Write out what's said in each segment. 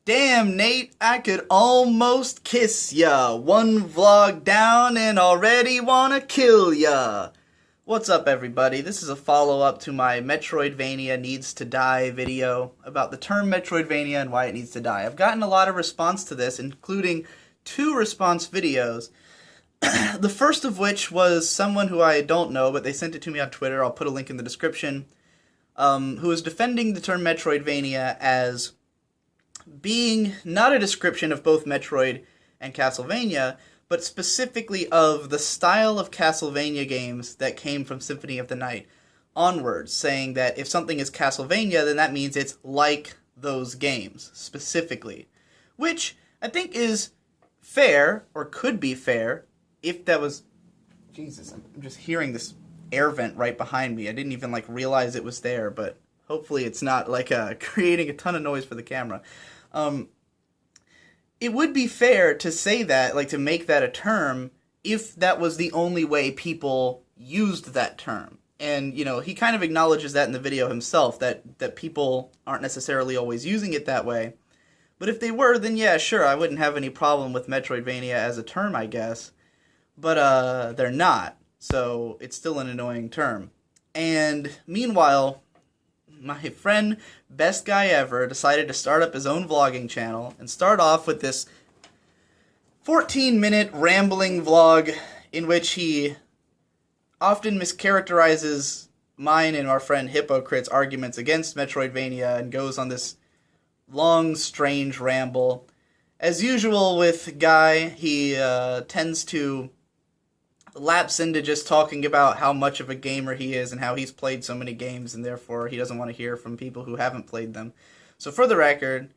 Damn, Nate, I could almost kiss ya. One vlog down and already wanna kill ya. What's up, everybody? This is a follow-up to my Metroidvania Needs to Die video about the term Metroidvania and why it needs to die. I've gotten a lot of response to this, including 2 response videos. The first of which was someone who I don't know, but they sent it to me on Twitter. I'll put a link in the description. Who is defending the term Metroidvania as being not a description of both Metroid and Castlevania, but specifically of the style of Castlevania games that came from Symphony of the Night onwards, saying that if something is Castlevania, then that means it's like those games, specifically. Which I think is fair, or could be fair, if that was... Jesus, I'm just hearing this air vent right behind me. I didn't even, realize it was there, but hopefully it's not, creating a ton of noise for the camera. It would be fair to say that, to make that a term, if that was the only way people used that term. And, he kind of acknowledges that in the video himself, that people aren't necessarily always using it that way. But if they were, then yeah, sure, I wouldn't have any problem with Metroidvania as a term, I guess. But, they're not, so it's still an annoying term. And, meanwhile, my friend, best guy ever, decided to start up his own vlogging channel and start off with this 14-minute rambling vlog in which he often mischaracterizes mine and our friend Hypocrite's arguments against Metroidvania and goes on this long, strange ramble. As usual with Guy, he tends to lapse into just talking about how much of a gamer he is and how he's played so many games and therefore he doesn't want to hear from people who haven't played them. So for the record,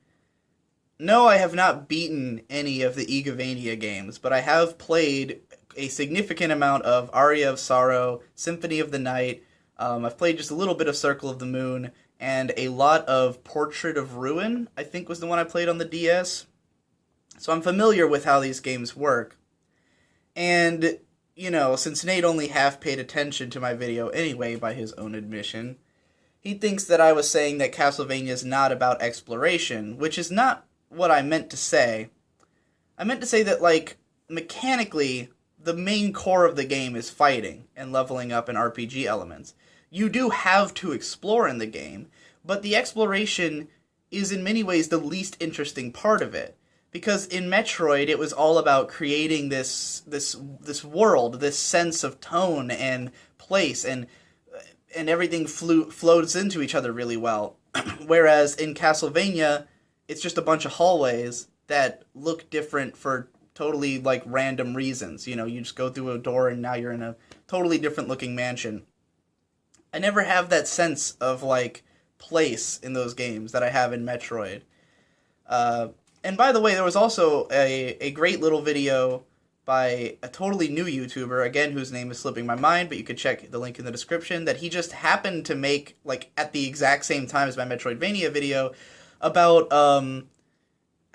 no, I have not beaten any of the Igavania games, but I have played a significant amount of Aria of Sorrow, Symphony of the Night, I've played just a little bit of Circle of the Moon, and a lot of Portrait of Ruin, I think was the one I played on the DS. So I'm familiar with how these games work. And since Nate only half paid attention to my video anyway, by his own admission, he thinks that I was saying that Castlevania is not about exploration, which is not what I meant to say. I meant to say that, mechanically, the main core of the game is fighting and leveling up and RPG elements. You do have to explore in the game, but the exploration is in many ways the least interesting part of it. Because in Metroid, it was all about creating this world, this sense of tone and place, and everything flows into each other really well. Whereas in Castlevania, it's just a bunch of hallways that look different for totally, random reasons. You just go through a door and now you're in a totally different looking mansion. I never have that sense of, place in those games that I have in Metroid. And by the way, there was also a great little video by a totally new YouTuber, again, whose name is slipping my mind, but you could check the link in the description, that he just happened to make, at the exact same time as my Metroidvania video, about,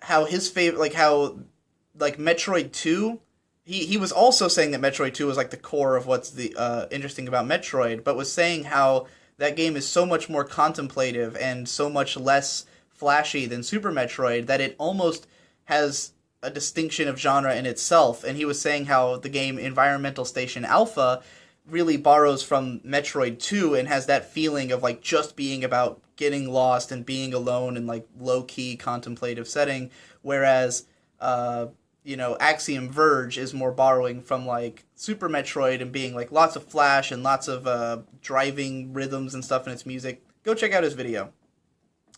how his favorite, Metroid 2, he was also saying that Metroid 2 was, the core of what's the interesting about Metroid, but was saying how that game is so much more contemplative and so much less flashy than Super Metroid that it almost has a distinction of genre in itself. And he was saying how the game Environmental Station Alpha really borrows from Metroid 2 and has that feeling of just being about getting lost and being alone in low-key contemplative setting, whereas Axiom Verge is more borrowing from Super Metroid and being lots of flash and lots of driving rhythms and stuff in its music. Go check out his video.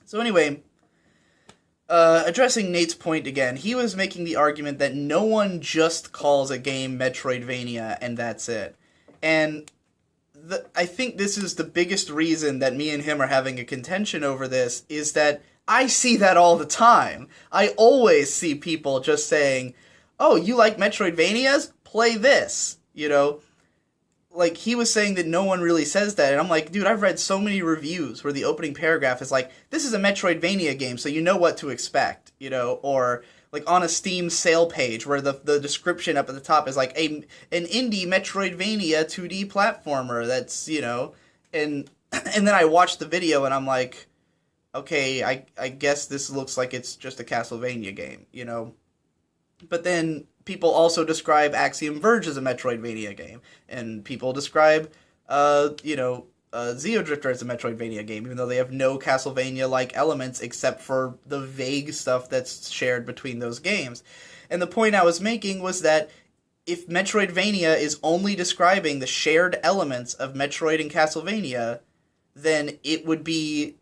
So anyway, addressing Nate's point again, he was making the argument that no one just calls a game Metroidvania and that's it. And I think this is the biggest reason that me and him are having a contention over this, is that I see that all the time. I always see people just saying, oh, you like Metroidvanias? Play this, he was saying that no one really says that, and I'm like, dude, I've read so many reviews where the opening paragraph is this is a Metroidvania game, so you know what to expect, or, on a Steam sale page where the description up at the top is, an indie Metroidvania 2D platformer that's, and then I watch the video and I'm like, okay, I guess this looks like it's just a Castlevania game, you know? But then people also describe Axiom Verge as a Metroidvania game, and people describe, Drifter as a Metroidvania game, even though they have no Castlevania-like elements except for the vague stuff that's shared between those games. And the point I was making was that if Metroidvania is only describing the shared elements of Metroid and Castlevania, then it would be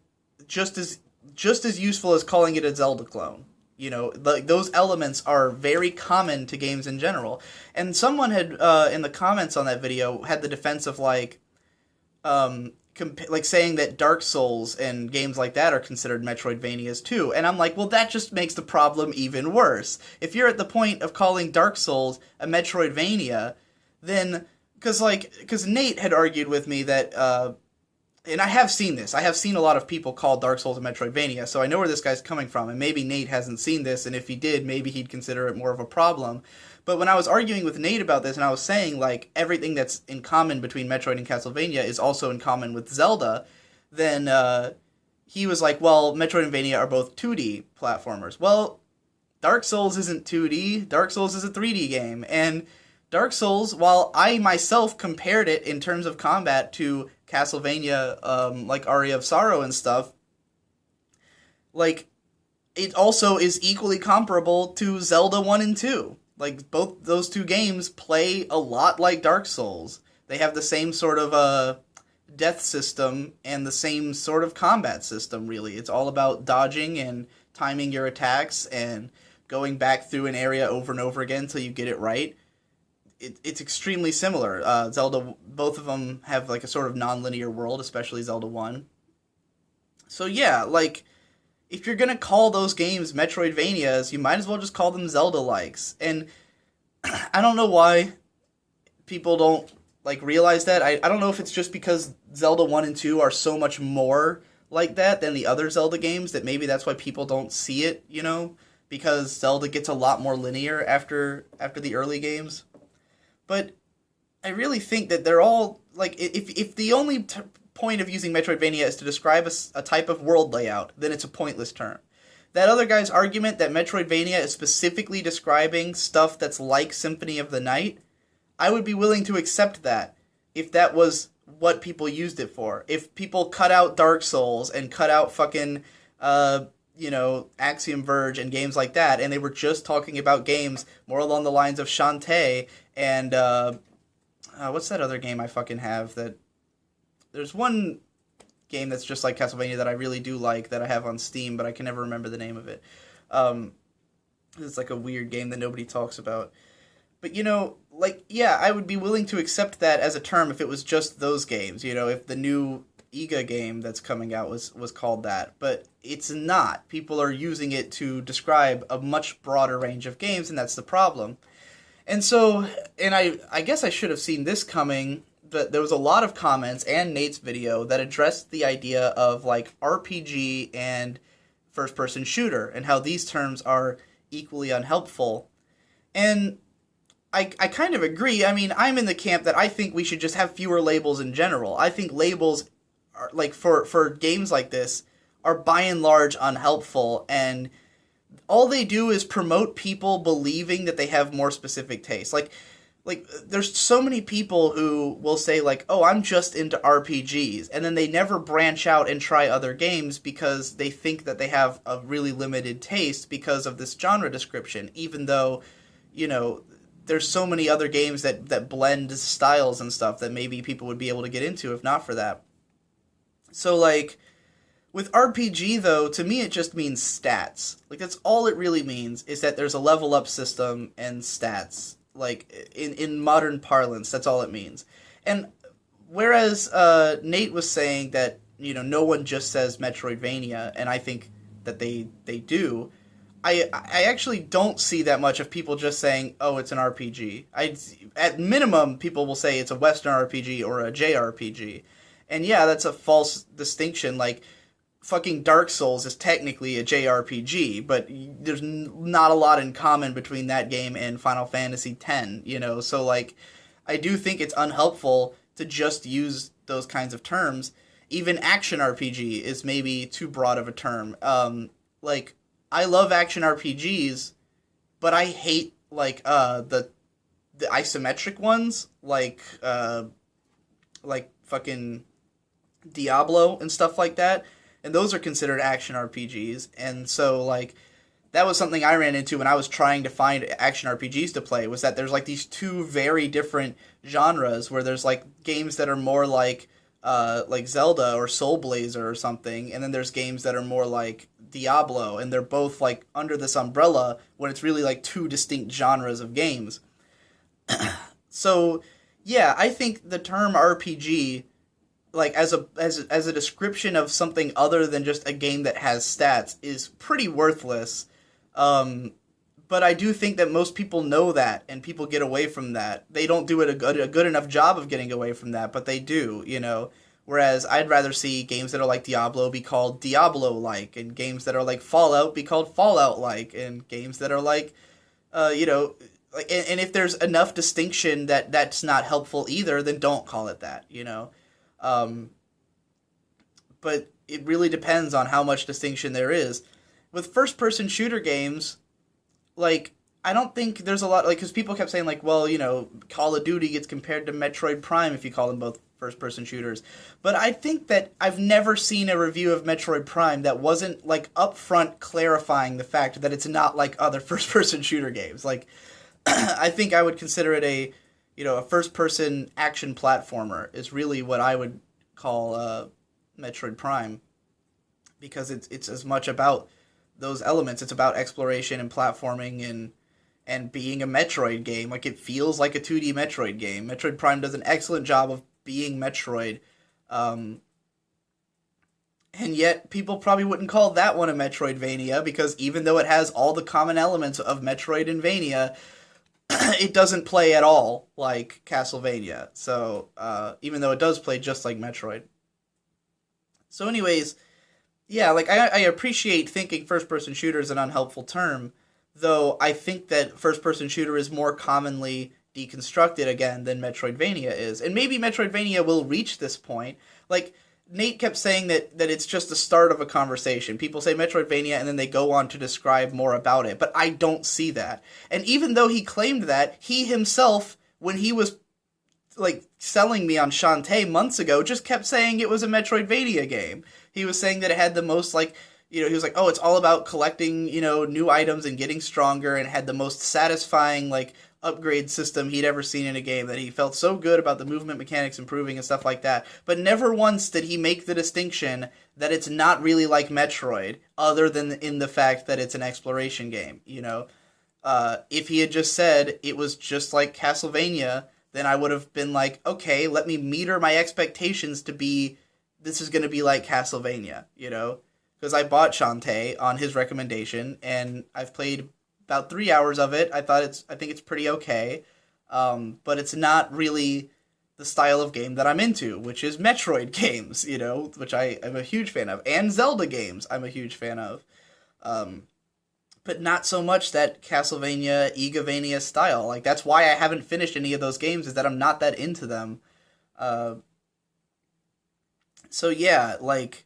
just as just as useful as calling it a Zelda clone. You know, those elements are very common to games in general. And someone had in the comments on that video had the defense of like saying that Dark Souls and games like that are considered Metroidvanias too. And I'm like, well, that just makes the problem even worse. If you're at the point of calling Dark Souls a Metroidvania, then because Nate had argued with me that and I have seen this. I have seen a lot of people call Dark Souls a Metroidvania, so I know where this guy's coming from, and maybe Nate hasn't seen this, and if he did, maybe he'd consider it more of a problem. But when I was arguing with Nate about this, and I was saying, like, everything that's in common between Metroid and Castlevania is also in common with Zelda, then he was like, well, Metroid and Vania are both 2D platformers. Well, Dark Souls isn't 2D. Dark Souls is a 3D game, and Dark Souls, while I myself compared it in terms of combat to Castlevania, like Aria of Sorrow and stuff, like, it also is equally comparable to Zelda 1 and 2. Like, both those two games play a lot like Dark Souls. They have the same sort of death system and the same sort of combat system, really. It's all about dodging and timing your attacks and going back through an area over and over again until you get it right. It's extremely similar. Zelda, both of them have like a sort of non-linear world, especially Zelda 1. So yeah, like, if you're gonna call those games Metroidvanias, you might as well just call them Zelda-likes. And I don't know why people don't like realize that. I don't know if it's just because Zelda 1 and 2 are so much more like that than the other Zelda games that maybe that's why people don't see it, you know? Because Zelda gets a lot more linear after the early games. But I really think that they're all, like, if the only point of using Metroidvania is to describe a type of world layout, then it's a pointless term. That other guy's argument that Metroidvania is specifically describing stuff that's like Symphony of the Night, I would be willing to accept that if that was what people used it for. If people cut out Dark Souls and cut out fucking, Axiom Verge and games like that, and they were just talking about games more along the lines of Shantae and, what's that other game I fucking have that... There's one game that's just like Castlevania that I really do like that I have on Steam, but I can never remember the name of it. It's like a weird game that nobody talks about. But, I would be willing to accept that as a term if it was just those games, if the new Iga game that's coming out was called that. But it's not. People are using it to describe a much broader range of games, and that's the problem. And so, and I guess I should have seen this coming, but there was a lot of comments and Nate's video that addressed the idea of, like, RPG and first-person shooter and how these terms are equally unhelpful. And I kind of agree. I mean, I'm in the camp that I think we should just have fewer labels in general. I think labels, are, like, for games like this, are by and large unhelpful, and all they do is promote people believing that they have more specific tastes. Like, there's so many people who will say, like, oh, I'm just into RPGs, and then they never branch out and try other games because they think that they have a really limited taste because of this genre description, even though, there's so many other games that blend styles and stuff that maybe people would be able to get into if not for that. So, like, with RPG, though, to me it just means stats. Like, that's all it really means, is that there's a level up system and stats. Like, in modern parlance, that's all it means. And whereas Nate was saying that, no one just says Metroidvania, and I think that they do, I actually don't see that much of people just saying, oh, it's an RPG. At minimum, people will say it's a Western RPG or a JRPG. And yeah, that's a false distinction. Like, fucking Dark Souls is technically a JRPG, but there's not a lot in common between that game and Final Fantasy X, So, like, I do think it's unhelpful to just use those kinds of terms. even action RPG is maybe too broad of a term. Like I love action RPGs, but I hate like the isometric ones, like fucking Diablo and stuff like that, and those are considered action RPGs. And so like that was something I ran into when I was trying to find action RPGs to play, was that there's like these two very different genres where there's like games that are more like Zelda or Soul Blazer or something, and then there's games that are more like Diablo, and they're both like under this umbrella when it's really like two distinct genres of games. So yeah, I think the term RPG, like as a description of something other than just a game that has stats, is pretty worthless. But I do think that most people know that, and people get away from that. They don't do a good enough job of getting away from that, but they do, you know. Whereas I'd rather see games that are like Diablo be called Diablo-like, and games that are like Fallout be called Fallout-like, and games that are like, you know, like, and if there's enough distinction that that's not helpful either, then don't call it that, you know. But it really depends on how much distinction there is. With first-person shooter games, like, I don't think there's a lot, like, because people kept saying, like, well, you know, Call of Duty gets compared to Metroid Prime if you call them both first-person shooters. But I think that I've never seen a review of Metroid Prime that wasn't, like, upfront clarifying the fact that it's not like other first-person shooter games. Like, I think I would consider it a first-person action platformer is really what I would call Metroid Prime, because it's as much about those elements. It's about exploration and platforming and being a Metroid game. Like, it feels like a 2D Metroid game. Metroid Prime does an excellent job of being Metroid. And yet people probably wouldn't call that one a Metroidvania, because even though it has all the common elements of Metroidvania, it doesn't play at all like Castlevania. So, even though it does play just like Metroid. So anyways, yeah, like, I appreciate thinking first-person shooter is an unhelpful term, though I think that first-person shooter is more commonly deconstructed, again, than Metroidvania is. And maybe Metroidvania will reach this point. Like, Nate kept saying that it's just the start of a conversation. People say Metroidvania, and then they go on to describe more about it. But I don't see that. And even though he claimed that, he himself, when he was like selling me on Shantae months ago, just kept saying it was a Metroidvania game. He was saying that it had the most, like, you know, he was like, oh, it's all about collecting, you know, new items and getting stronger, and had the most satisfying, like, upgrade system he'd ever seen in a game, that he felt so good about the movement mechanics improving and stuff like that. But never once did he make the distinction that it's not really like Metroid, other than in the fact that it's an exploration game, you know? If he had just said it was just like Castlevania, then I would have been like, okay, let me meter my expectations to be, this is going to be like Castlevania, you know? Because I bought Shantae on his recommendation, and I've played about 3 hours of it. I think it's pretty okay, but it's not really the style of game that I'm into, which is Metroid games, you know, which I am a huge fan of, and Zelda games I'm a huge fan of. But not so much that Castlevania, Igavania style. Like, that's why I haven't finished any of those games, is that I'm not that into them. So yeah, like,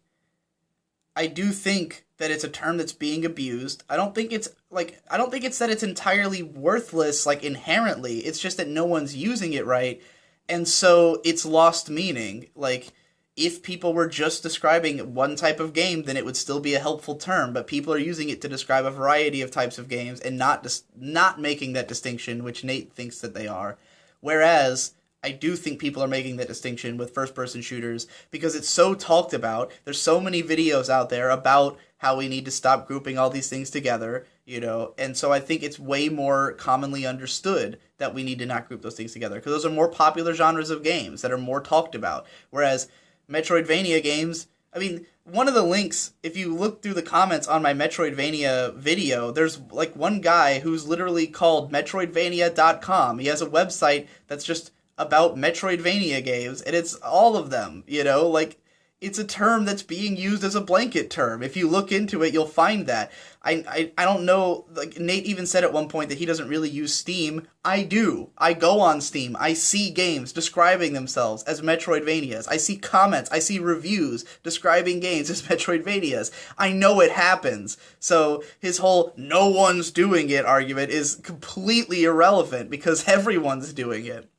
I do think that it's a term that's being abused. I don't think it's that it's entirely worthless, like, inherently. It's just that no one's using it right, and so it's lost meaning. Like, if people were just describing one type of game, then it would still be a helpful term, but people are using it to describe a variety of types of games and not making that distinction, which Nate thinks that they are. Whereas I do think people are making that distinction with first-person shooters because it's so talked about. There's so many videos out there about how we need to stop grouping all these things together, you know, and so I think it's way more commonly understood that we need to not group those things together, because those are more popular genres of games that are more talked about, whereas Metroidvania games, I mean, one of the links, if you look through the comments on my Metroidvania video, there's like one guy who's literally called Metroidvania.com. He has a website that's just about Metroidvania games, and it's all of them, you know, like, it's a term that's being used as a blanket term. If you look into it, you'll find that. I don't know, like Nate even said at one point that he doesn't really use Steam. I do. I go on Steam. I see games describing themselves as Metroidvanias. I see comments. I see reviews describing games as Metroidvanias. I know it happens. So his whole no one's doing it argument is completely irrelevant because everyone's doing it.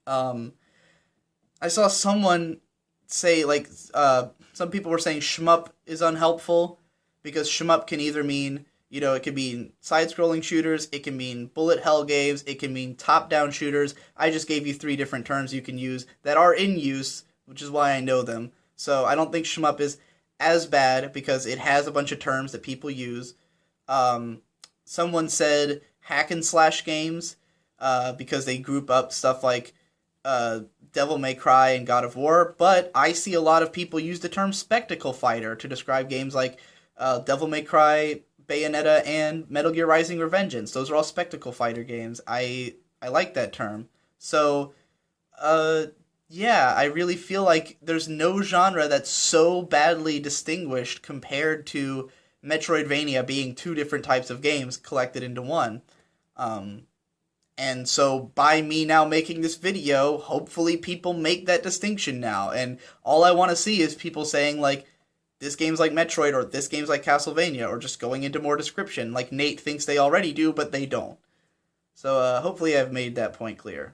I saw someone say, like, some people were saying shmup is unhelpful because shmup can either mean, it can mean side-scrolling shooters, it can mean bullet hell games, it can mean top-down shooters. I just gave you 3 different terms you can use that are in use, which is why I know them. So I don't think shmup is as bad because it has a bunch of terms that people use. Someone said hack and slash games because they group up stuff like Devil May Cry and God of War, but I see a lot of people use the term spectacle fighter to describe games like Devil May Cry, Bayonetta, and Metal Gear Rising: Revengeance. Those are all spectacle fighter games. I like that term. So, yeah, I really feel like there's no genre that's so badly distinguished compared to Metroidvania being 2 different types of games collected into one. And so by me now making this video, hopefully people make that distinction now. And all I want to see is people saying, like, this game's like Metroid, or this game's like Castlevania, or just going into more description, like Nate thinks they already do, but they don't. So hopefully I've made that point clear.